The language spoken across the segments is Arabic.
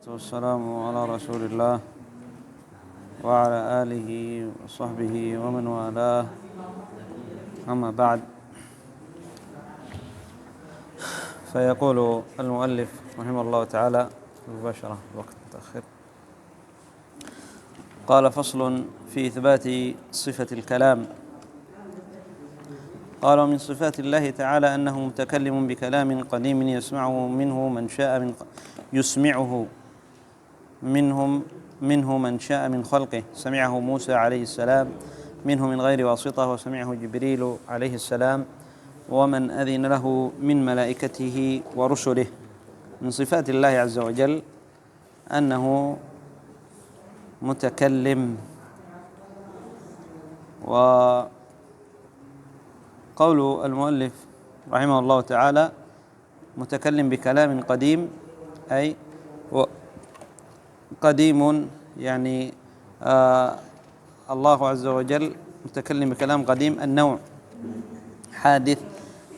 والسلام على رسول الله وعلى آله وصحبه ومن والاه، أما بعد. فيقول المؤلف رحمه الله تعالى مباشرة، الوقت متأخر. قال: فصل في إثبات صفة الكلام. قال: ومن صفات الله تعالى أنه متكلم بكلام قديم يسمعه منه من شاء من خلقه. سمعه موسى عليه السلام منه من غير واسطة، وسمعه جبريل عليه السلام ومن أذن له من ملائكته ورسله. من صفات الله عز وجل أنه متكلم. وقول المؤلف رحمه الله تعالى متكلم بكلام قديم، أي قديم، يعني الله عز وجل متكلم بكلام قديم النوع، حادث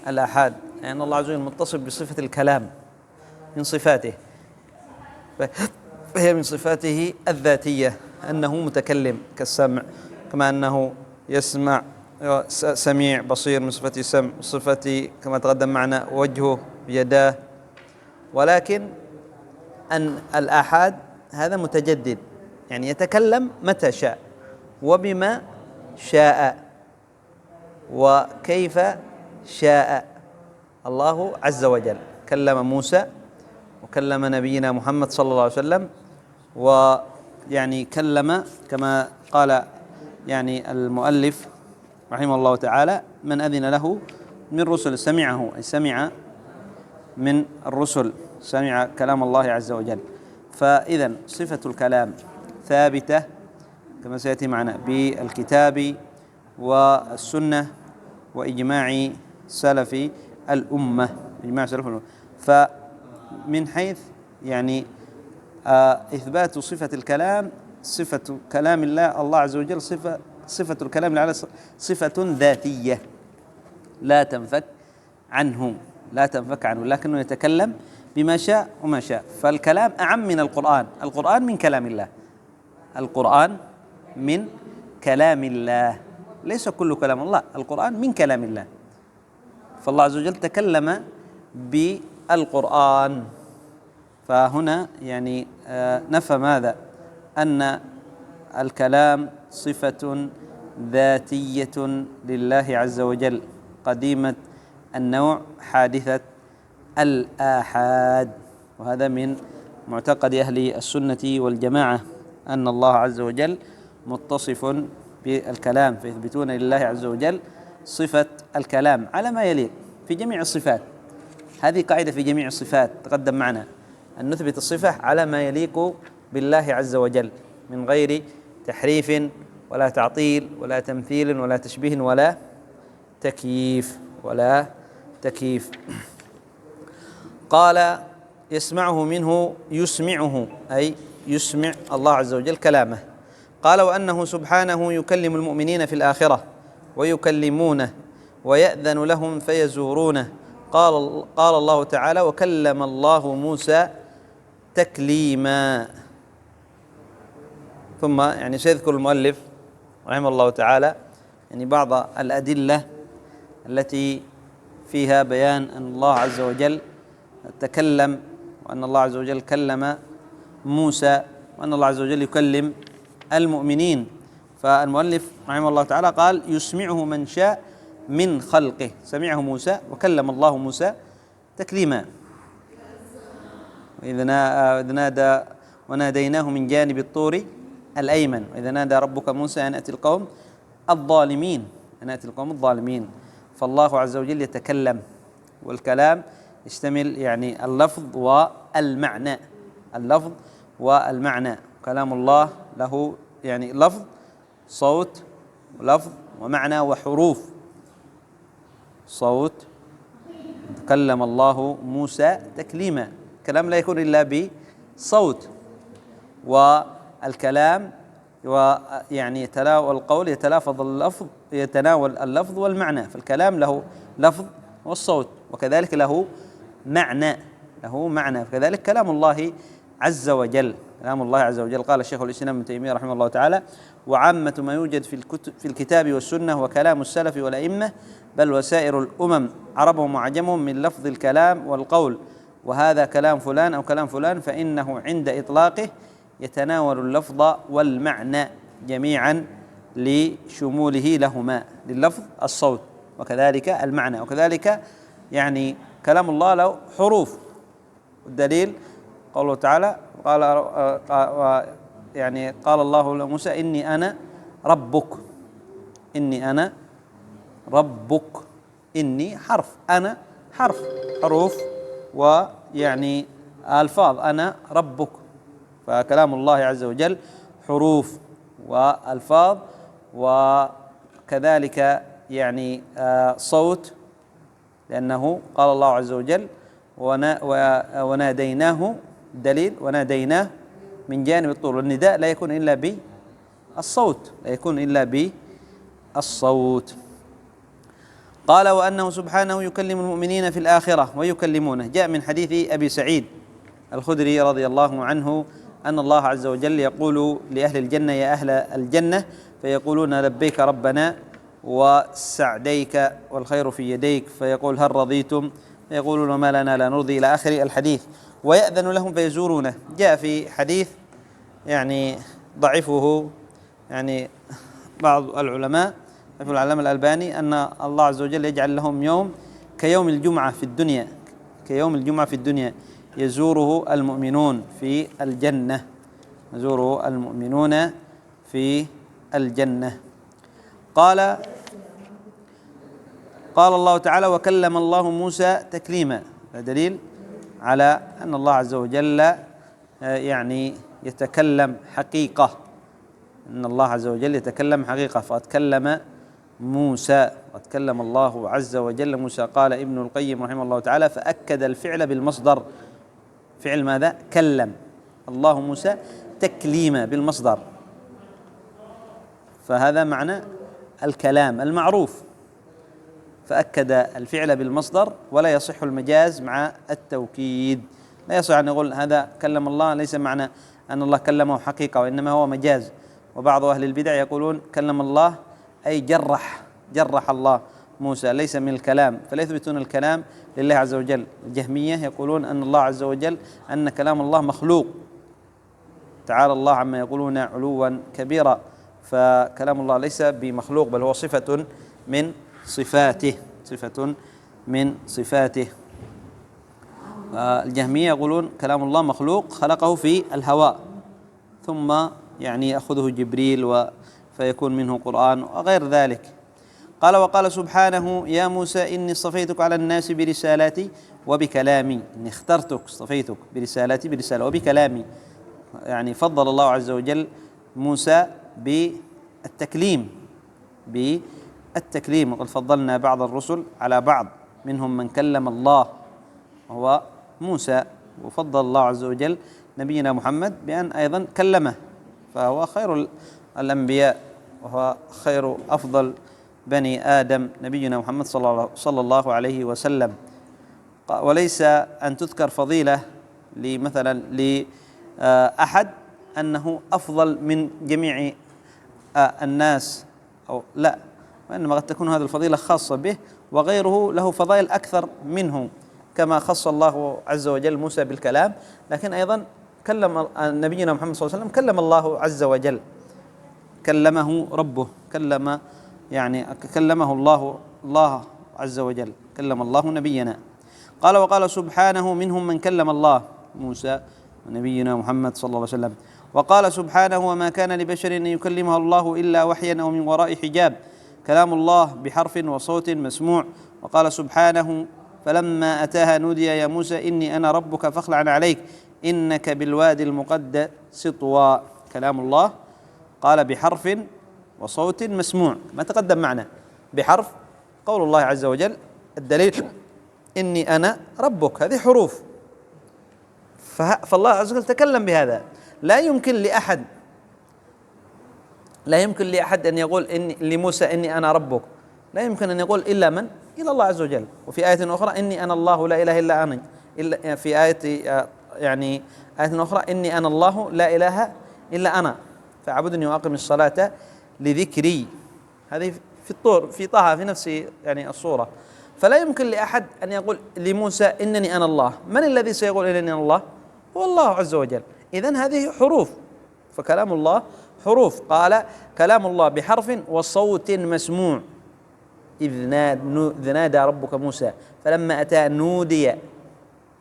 الآحاد، لأن يعني الله عز وجل متصف بصفة الكلام من صفاته، فهي من صفاته الذاتية أنه متكلم كالسمع، كما أنه يسمع، سميع، بصير، من صفته سمع، صفته كما تقدم معنا وجهه بيداه. ولكن أن الآحاد هذا متجدد، يعني يتكلم متى شاء وبما شاء وكيف شاء. الله عز وجل كلم موسى وكلم نبينا محمد صلى الله عليه وسلم، ويعني كلم كما قال يعني المؤلف رحمه الله تعالى من أذن له من رسل. سمعه أي سمع من الرسل، سمع كلام الله عز وجل. فإذا صفة الكلام ثابتة كما سيأتي معنا بالكتاب والسنة وإجماع سلف الأمة، فمن حيث يعني إثبات صفة الكلام، صفة كلام الله عز وجل صفة الكلام على صفة ذاتية لا تنفك عنه، لكنه يتكلم بما شاء وما شاء. فالكلام أعم من القرآن من كلام الله، القرآن من كلام الله، ليس كل كلام الله، القرآن من كلام الله. فالله عز وجل تكلم بالقرآن، فهنا يعني نفى ماذا؟ أن الكلام صفة ذاتية لله عز وجل، قديمة النوع، حادثة الآحاد. وهذا من معتقد أهل السنة والجماعة أن الله عز وجل متصف بالكلام، فيثبتون لله عز وجل صفة الكلام على ما يليق في جميع الصفات. هذه قاعدة في جميع الصفات تقدم معنا، أن نثبت الصفة على ما يليق بالله عز وجل من غير تحريف ولا تعطيل ولا تمثيل ولا تشبيه ولا تكييف. قال: يسمعه منه، يسمعه أي يسمع الله عز وجل كلامه. قال: وأنه سبحانه يكلم المؤمنين في الآخرة ويكلمونه ويأذن لهم فيزورونه. قال الله تعالى: وكلم الله موسى تكليما. ثم يعني سيذكر المؤلف رحمه الله تعالى يعني بعض الأدلة التي فيها بيان أن الله عز وجل تكلم، وأن الله عز وجل كلم موسى، وأن الله عز وجل يكلم المؤمنين. فالمؤلف رحمه الله تعالى قال: يسمعه من شاء من خلقه. سمعه موسى وكلم الله موسى تكليما. وإذ نادى وناديناه من جانب الطور الأيمن، وإذا نادى ربك موسى أن أتي القوم الظالمين. فالله عز وجل يتكلم، والكلام يشتمل يعني اللفظ والمعنى. كلام الله له يعني لفظ، صوت، ولفظ ومعنى وحروف. صوت، كلم الله موسى تكليما، الكلام لا يكون إلا بصوت. والكلام ويعني يتناول اللفظ والمعنى، فالكلام له لفظ والصوت، وكذلك له معنى. كذلك كلام الله عز وجل، كلام الله عز وجل. قال الشيخ الإسلام ابن تيمية رحمه الله تعالى: وعامة ما يوجد في الكتاب والسنة وكلام السلف والأئمة، بل وسائر الأمم عربهم وعجمهم، من لفظ الكلام والقول، وهذا كلام فلان أو كلام فلان، فإنه عند إطلاقه يتناول اللفظ والمعنى جميعا لشموله لهما، لللفظ الصوت وكذلك المعنى، وكذلك يعني كلام الله له حروف. والدليل قوله تعالى قال الله لموسى: إني أنا ربك. إني أنا ربك. إني حرف، أنا حرف، حروف ويعني ألفاظ، أنا ربك. فكلام الله عز وجل حروف وألفاظ، وكذلك يعني صوت، لأنه قال الله عز وجل: وناديناه. دليل وناديناه من جانب الطور، والنداء لا يكون إلا بالصوت، لا يكون إلا بالصوت. قال: وأنه سبحانه يكلم المؤمنين في الآخرة ويكلمونه. جاء من حديث أبي سعيد الخدري رضي الله عنه أن الله عز وجل يقول لأهل الجنة: يا أهل الجنة، فيقولون: لبيك ربنا وسعديك والخير في يديك، فيقول: هل رضيتم؟ فيقولون: ما لنا لا نرضي، إلى آخر الحديث. ويأذن لهم فيزورونه. جاء في حديث يعني ضعفه يعني بعض العلماء، مثل العلامة الألباني، أن الله عز وجل يجعل لهم يوم كيوم الجمعة في الدنيا، كيوم الجمعة في الدنيا، يزوره المؤمنون في الجنة، يزوره المؤمنون في الجنة. قال الله تعالى: وكلم الله موسى تكليما. دليل على أن الله عز وجل يعني يتكلم حقيقة، أن الله عز وجل يتكلم حقيقة. فقد كلم موسى، قد كلم الله عز وجل موسى. قال ابن القيم رحمه الله تعالى: فأكد الفعل بالمصدر. فعل ماذا؟ كلم الله موسى تكليما بالمصدر، فهذا معنى الكلام المعروف. فأكد الفعل بالمصدر، ولا يصح المجاز مع التوكيد. لا يصح أن يقول هذا كلم الله، ليس معنى أن الله كلمه حقيقة، وإنما هو مجاز. وبعض أهل البدع يقولون كلم الله أي جرح الله موسى، ليس من الكلام، فلا يثبتون الكلام لله عز وجل. الجهمية يقولون أن الله عز وجل، أن كلام الله مخلوق، تعالى الله عما يقولون علوا كبيرا. فكلام الله ليس بمخلوق، بل هو صفة من صفاته، صفة من صفاته. الجهمية يقولون كلام الله مخلوق، خلقه في الهواء ثم يعني يأخذه جبريل فيكون منه قرآن وغير ذلك. قال: وقال سبحانه: يا موسى إني اصطفيتك على الناس برسالاتي وبكلامي. إني اخترتك، اصطفيتك برسالاتي، برسالة وبكلامي. يعني فضل الله عز وجل موسى بالتكليم، وقد فضلنا بعض الرسل على بعض، منهم من كلم الله وهو موسى، وفضل الله عز وجل نبينا محمد بأن أيضا كلمه، فهو خير الأنبياء، وهو خير أفضل بني آدم نبينا محمد صلى الله عليه وسلم. وليس أن تذكر فضيلة مثلا لأحد أنه أفضل من جميع الناس أو لا، وإنما قد تكون هذه الفضيلة خاصة به، وغيره له فضائل أكثر منه، كما خص الله عز وجل موسى بالكلام، لكن أيضا كلم نبينا محمد صلى الله عليه وسلم، كلم الله عز وجل، كلمه ربه، كلمه الله عز وجل، كلم الله نبينا. قال: وقال سبحانه: منهم من كلم الله موسى ونبينا محمد صلى الله عليه وسلم. وقال سبحانه: وما كان لبشر أن يكلمه الله إلا وحيا أو من وراء حجاب. كلام الله بحرف وصوت مسموع. وقال سبحانه: فلما أتاها نودي يا موسى إني أنا ربك فاخلع عليك إنك بالوادي المقدس طوى. كلام الله قال بحرف وصوت مسموع، ما تقدم معنا. بحرف قول الله عز وجل، الدليل إني أنا ربك، هذه حروف، فالله عز وجل تكلم بهذا. لا يمكن لأحد أن يقول لموسى إني أنا ربك، لا يمكن أن يقول إلا من؟ إلا الله عز وجل. وفي آية أخرى: إني أنا الله لا إله إلا أنا. في آية يعني آية أخرى إني أنا الله لا إله إلا أنا فاعبدني وأقم الصلاة لذكري. هذه في الطور في طه في نفس يعني الصورة. فلا يمكن لأحد أن يقول لموسى إنني أنا الله. من الذي سيقول إنني أنا الله؟ هو الله عز وجل. إذن هذه حروف، فكلام الله حروف. قال كلام الله بحرف وصوت مسموع إذ نادى ربك موسى فلما أتى نودي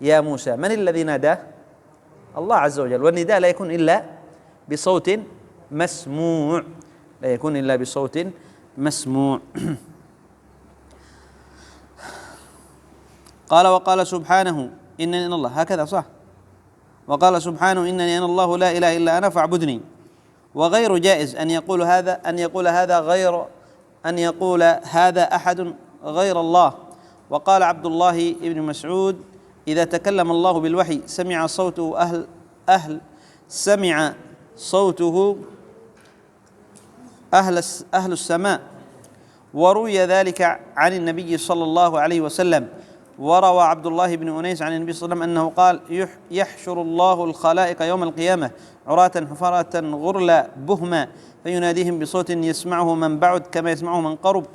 يا موسى. من الذي ناداه؟ الله عز وجل. والنداء لا يكون إلا بصوت مسموع، لا يكون إلا بصوت مسموع. قال وقال سبحانه إنني أنا الله، هكذا صح؟ وقال سبحانه إنني أنا الله لا إله إلا أنا فاعبدني. وغير جائز أن يقول هذا أحد غير الله. وقال عبد الله بن مسعود إذا تكلم الله بالوحي سمع صوته أهل السماء. وروي ذلك عن النبي صلى الله عليه وسلم. وروى عبد الله بن أنيس عن النبي صلى الله عليه وسلم أنه قال يحشر الله الخلائق يوم القيامة عراة حفاة غرلا بهما فيناديهم بصوت يسمعه من بعد كما يسمعه من قرب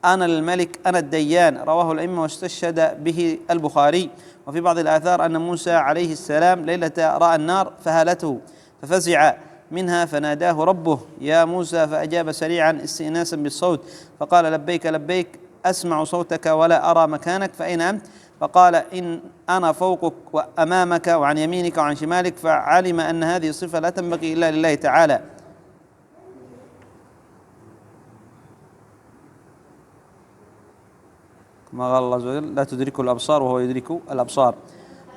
أنا الملك أنا الديان. رواه الأئمة واستشهد به البخاري. وفي بعض الآثار أن موسى عليه السلام ليلة رأى النار فهالته ففزع منها فناداه ربه يا موسى فأجاب سريعا استئناسا بالصوت فقال لبيك لبيك أسمع صوتك ولا أرى مكانك فأين أنت؟ فقال إن أنا فوقك وأمامك وعن يمينك وعن شمالك. فعلم أن هذه صفة لا تنبغي إلا لله تعالى. كما قال الله عز وجل لا تدركه الأبصار وهو يدرك الأبصار.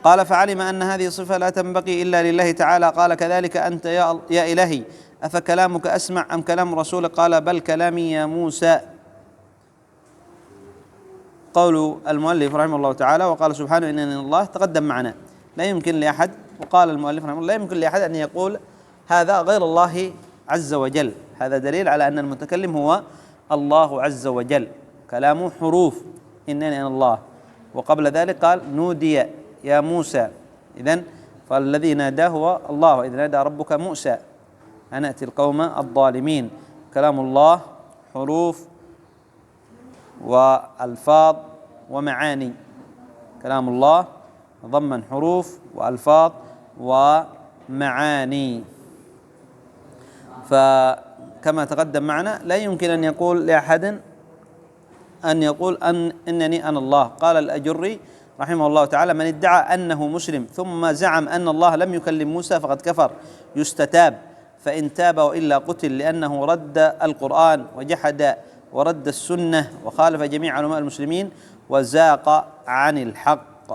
قال فعلم أن هذه صفة لا تنبغي إلا لله تعالى. قال كذلك أنت يا إلهي أفكلامك أسمع أم كلام رسولك؟ قال بل كلامي يا موسى. قول المؤلف رحمه الله تعالى وقال سبحانه إنني الله تقدم معنا. لا يمكن لأحد، وقال المؤلف رحمه الله لا يمكن لأحد أن يقول هذا غير الله عز وجل. هذا دليل على أن المتكلم هو الله عز وجل. كلامه حروف إنني أنا الله. وقبل ذلك قال نودي يا موسى. إذن فالذي ناداه هو الله. إذ نادى ربك موسى أن أتي القوم الظالمين. كلام الله حروف وألفاظ ومعاني. كلام الله ضمن حروف وألفاظ ومعاني. فكما تقدم معنا لا يمكن أن يقول لأحد أن يقول إنني أنا الله. قال الأجري رحمه الله تعالى من ادعى أنه مسلم ثم زعم أن الله لم يكلم موسى فقد كفر يستتاب فإن تاب وإلا قتل لأنه رد القرآن وجحد ورد السنة وخالف جميع علماء المسلمين وزاق عن الحق.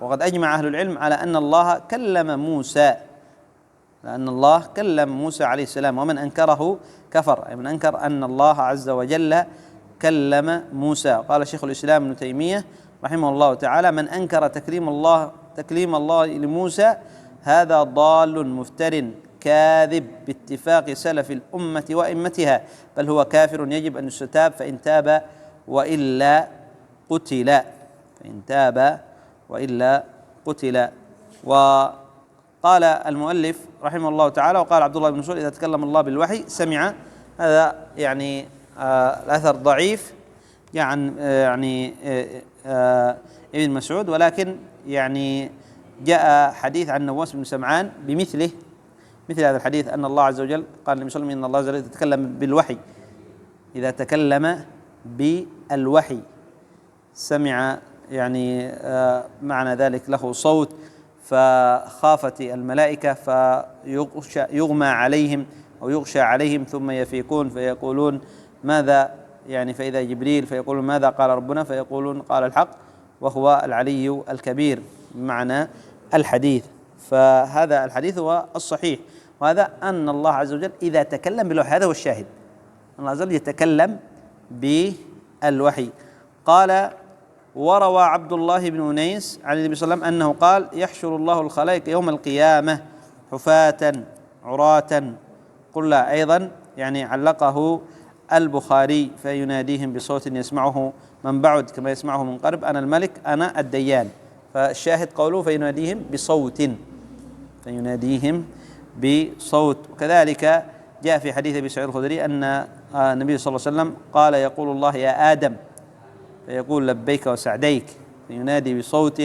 وقد أجمع أهل العلم على أن الله كلم موسى، لأن الله كلم موسى عليه السلام. ومن أنكره كفر، أي من أنكر أن الله عز وجل كلم موسى. قال شيخ الإسلام ابن تيمية رحمه الله تعالى من أنكر تكليم الله لموسى هذا ضال مفتر كاذب باتفاق سلف الأمة وأئمتها بل هو كافر يجب أن يستتاب فإن تاب وإلا قتل. وقال المؤلف رحمه الله تعالى وقال عبد الله بن مسعود إذا تكلم الله بالوحي سمع. هذا يعني الأثر ضعيف يعني ابن مسعود، ولكن يعني جاء حديث عن نواس بن سمعان بمثله، مثل هذا الحديث أن الله عز وجل قال النبي صلى الله عليه وسلم إن الله عز وجل يتكلم بالوحي إذا تكلم بالوحي سمع يعني معنى ذلك له صوت فخافت الملائكة فيغمى عليهم أو يغشى عليهم ثم يفيقون فيقولون ماذا يعني فإذا جبريل فيقولون ماذا قال ربنا فيقولون قال الحق وهو العلي الكبير بمعنى الحديث. فهذا الحديث هو الصحيح، وهذا أن الله عز وجل إذا تكلم بالوحي هذا هو الشاهد، الله عز وجل يتكلم بالوحي. قال وروى عبد الله بن أنيس عن النبي صلى الله عليه وسلم أنه قال يحشر الله الخلائق يوم القيامة حفاة عراة. قل أيضا يعني علقه البخاري فيناديهم بصوت يسمعه من بعد كما يسمعه من قرب، أنا الملك أنا الديان. فالشاهد قوله فيناديهم بصوت. وكذلك جاء في حديث أبي سعيد الخدري أن النبي صلى الله عليه وسلم قال يقول الله يا آدم فيقول لبيك وسعديك، فينادي بصوت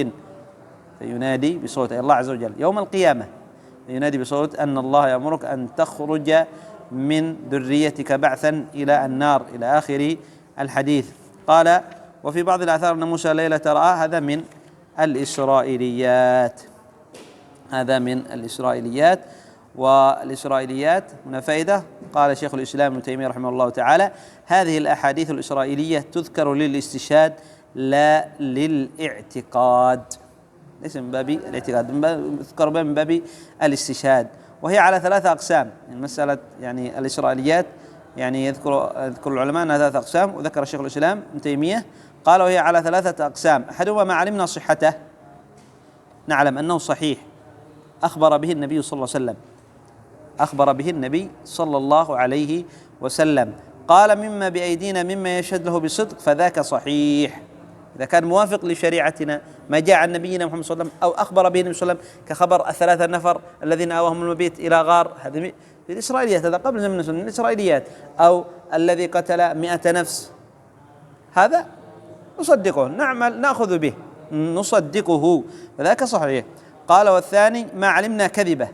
أي الله عز وجل يوم القيامة، فينادي بصوت أن الله يأمرك أن تخرج من ذريتك بعثا إلى النار، إلى آخر الحديث. قال وفي بعض الآثار أن موسى ليلة رأى، هذا من الإسرائيليات. والإسرائيليات هنا فائدة. قال شيخ الإسلام ابن تيمية رحمه الله تعالى: هذه الأحاديث الإسرائيلية تذكر للاستشهاد لا للاعتقاد، ليس من باب الاعتقاد، تذكر من باب الاستشهاد. وهي على 3 أقسام. المسألة يعني الإسرائيليات يعني يذكر العلماء أنها 3 أقسام، وذكر شيخ الإسلام ابن تيمية قال وهي على 3 أقسام. أحدهما ما علمنا صحته، نعلم أنه صحيح، أخبر به النبي صلى الله عليه وسلم، قال مما بأيدينا مما يشهد له بصدق فذاك صحيح. إذا كان موافق لشريعتنا ما جاء عن نبينا محمد صلى الله عليه وسلم أو أخبر به النبي صلى الله عليه وسلم، كخبر ال3 نفر الذين آواهم المبيت إلى غار، هذا من الإسرائيليات، هذا قبل زمن من الإسرائيليات. أو الذي قتل 100 نفس، هذا نصدقه، نأخذ به، نصدقه، فذاك صحيح. قال والثاني ما علمنا كذبه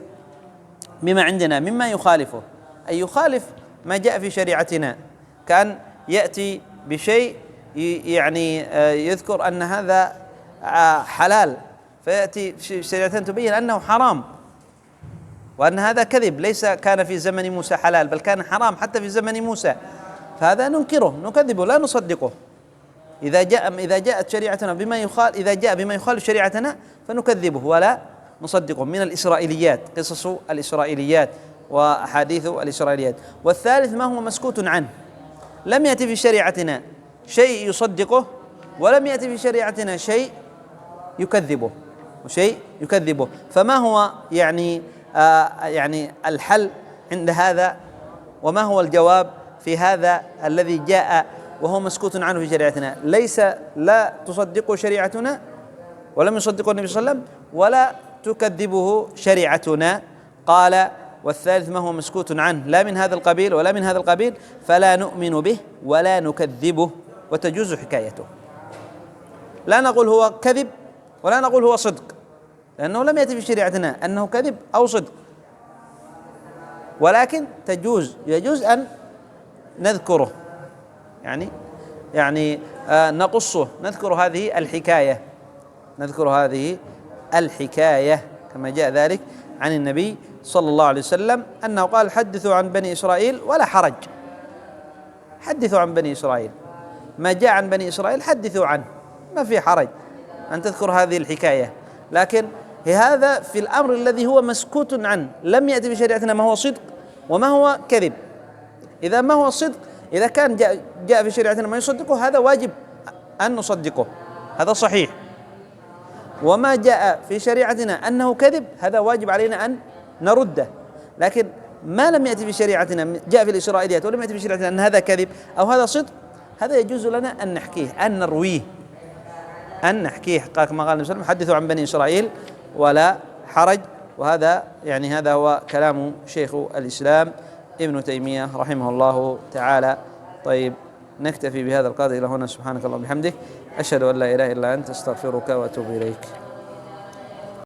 بما عندنا مما يخالفه، أي يخالف ما جاء في شريعتنا، كان يأتي بشيء يعني يذكر أن هذا حلال، فيأتي شريعتنا تبين أنه حرام، وأن هذا كذب، ليس كان في زمن موسى حلال بل كان حرام حتى في زمن موسى، فهذا ننكره، نكذبه، لا نصدقه. إذا جاءت شريعتنا إذا جاء بما يخالف شريعتنا فنكذبه ولا نصدقه. من الإسرائيليات، قصص الإسرائيليات وأحاديث الإسرائيليات. والثالث ما هو مسكوت عنه، لم يأتي في شريعتنا شيء يصدقه، ولم يأتي في شريعتنا شيء يكذبه، فما هو يعني الحل عند هذا، وما هو الجواب في هذا الذي جاء وهو مسكوت عنه في شريعتنا؟ لا تصدقه شريعتنا، ولم يصدقه النبي صلى الله عليه وسلم، ولا تكذبه شريعتنا. قال والثالث ما هو مسكوت عنه، لا من هذا القبيل ولا من هذا القبيل، فلا نؤمن به ولا نكذبه، وتجوز حكايته. لا نقول هو كذب ولا نقول هو صدق، لأنه لم يأتي في شريعتنا أنه كذب أو صدق، ولكن يجوز أن نذكره، يعني نقصه، نذكر هذه الحكاية كما جاء ذلك عن النبي صلى الله عليه وسلم أنه قال حدثوا عن بني إسرائيل ولا حرج. حدثوا عن بني إسرائيل، ما جاء عن بني إسرائيل حدثوا عنه، ما في حرج أن تذكر هذه الحكاية. لكن هذا في الأمر الذي هو مسكوت عنه، لم يأتي بشريعتنا ما هو صدق وما هو كذب. إذا ما هو صدق، إذا كان جاء في شريعتنا ما يصدقه، هذا واجب أن نصدقه، هذا صحيح. وما جاء في شريعتنا أنه كذب، هذا واجب علينا أن نرده. لكن ما لم يأتي في شريعتنا، جاء في الإسرائيليات ولم يأتي في شريعتنا أن هذا كذب أو هذا صدق، هذا يجوز لنا أن نحكيه، أن نرويه، كما قال النبي صلى الله عليه وسلم حدثوا عن بني إسرائيل ولا حرج. وهذا هذا هو كلام شيخ الإسلام ابن تيمية رحمه الله تعالى. طيب، نكتفي بهذا القدر إلى هنا. سبحانك اللهم وبحمدك، أشهد أن لا إله إلا أنت، أستغفرك وأتوب إليك.